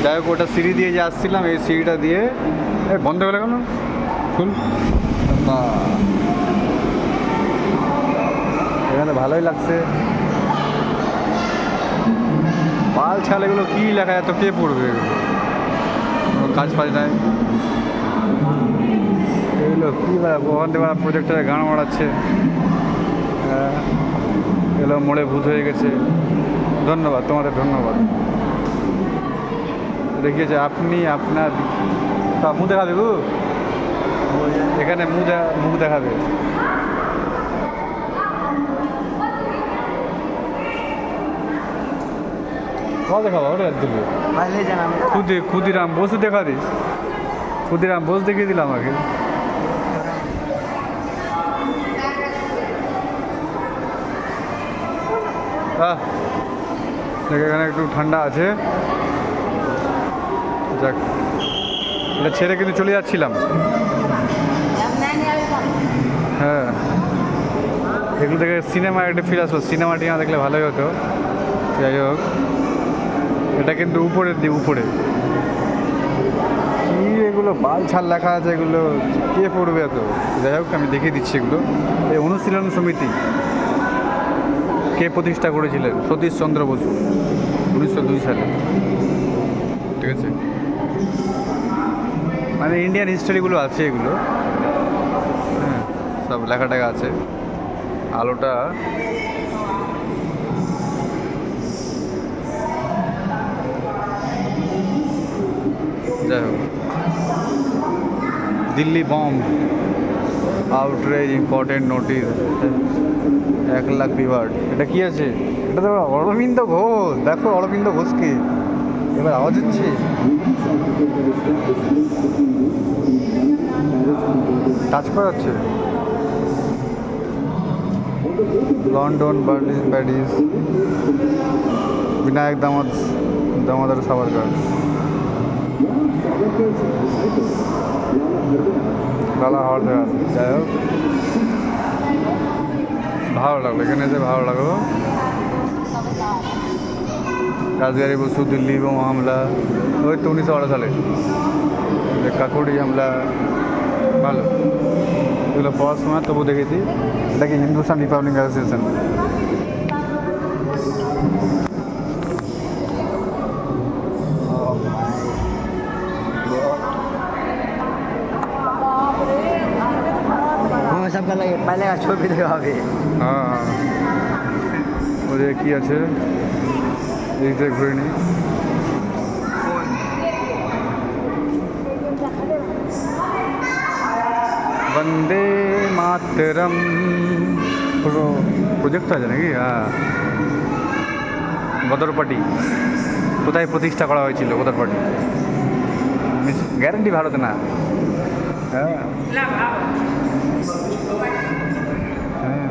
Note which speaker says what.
Speaker 1: যাই হোক, ওটা সিঁড়ি দিয়ে যে আসছিলাম, এই সিঁড়িটা দিয়ে বন্ধ হয়ে কেন খুল। এখানে ভালোই লাগছে। বাল ছাল এগুলো কী লেখা, এত কে পড়বে এগুলো, কোনো কাজ ফাজ নাই এগুলো। কী ওখান থেকে প্রজেক্টরে গান মারাচ্ছে। এগুলো মোড়ে ভূত হয়ে গেছে। ধন্যবাদ, তোমাদের ধন্যবাদ। দেখিয়েছে আপনি আপনার মুখ দেখাবে গো, এখানে মুখ দেখাবে। कहाँ देखा हुआ रे दिल्ली
Speaker 2: पहले जाना
Speaker 1: खुदीराम बोस देखा दी, खुदीराम बोस देखिए दिला আমাকে। এখানে একটু ঠান্ডা আছে। যাক, এটা ছেড়ে কিন্তু চলে যাচ্ছিলাম। হ্যাঁ, এগুলো থেকে সিনেমা একটা ফিল আসলো, সিনেমাটি না দেখলে ভালোই হতো। যাই হোক, এটা কিন্তু উপরের দিকে, উপরে কি এগুলো বাল ছাল লেখা আছে, এগুলো কে পড়বে এত। যাই হোক, আমি দেখিয়ে দিচ্ছি এগুলো। এই অনুশীলন সমিতি কে প্রতিষ্ঠা করেছিলেন? সতীশচন্দ্র বসু, 1902 সালে। ঠিক আছে, মানে ইন্ডিয়ান হিস্টোরিগুলো আছে এগুলো। হ্যাঁ, সব লেখা টেখা আছে। আলোটা যাই হোক, Delhi bomb outrage important notice, 1 lakh reward. এটা কি আছে? এটা তো অরবিন্দ ঘোষ। দেখো অরবিন্দ ঘোষকে, এবার আওয়াজ হচ্ছে। টাচ করা যাচ্ছে। London, Berlin, Paris, Vinayak Damodar Savarkar, Lala Hardayal. যাই হোক, ভালো লাগলো এখানে এসে, ভালো লাগলো। রাজবিহারী বসু দিল্লি বোমা হামলা, ওই তো 1918 সালে কাকুড়ি হামলা। ভালো, এগুলো পড়ার সময় তবু দেখেছি। এটা কি হিন্দুস্তান রিপাবলিক অ্যাসোসিয়েশন।
Speaker 2: सबका लगे पहले का छवि देखा अभी।
Speaker 1: হ্যাঁ হ্যাঁ, ওদের কী আছে এইটা ঘুরে নিই। বন্দে মাতরম প্রজেক্ট আছে নাকি? হ্যাঁ, গদর পার্টি কোথায় প্রতিষ্ঠা করা হয়েছিল? গদর পার্টি গ্যারান্টি ভারতে না। হ্যাঁ হ্যাঁ,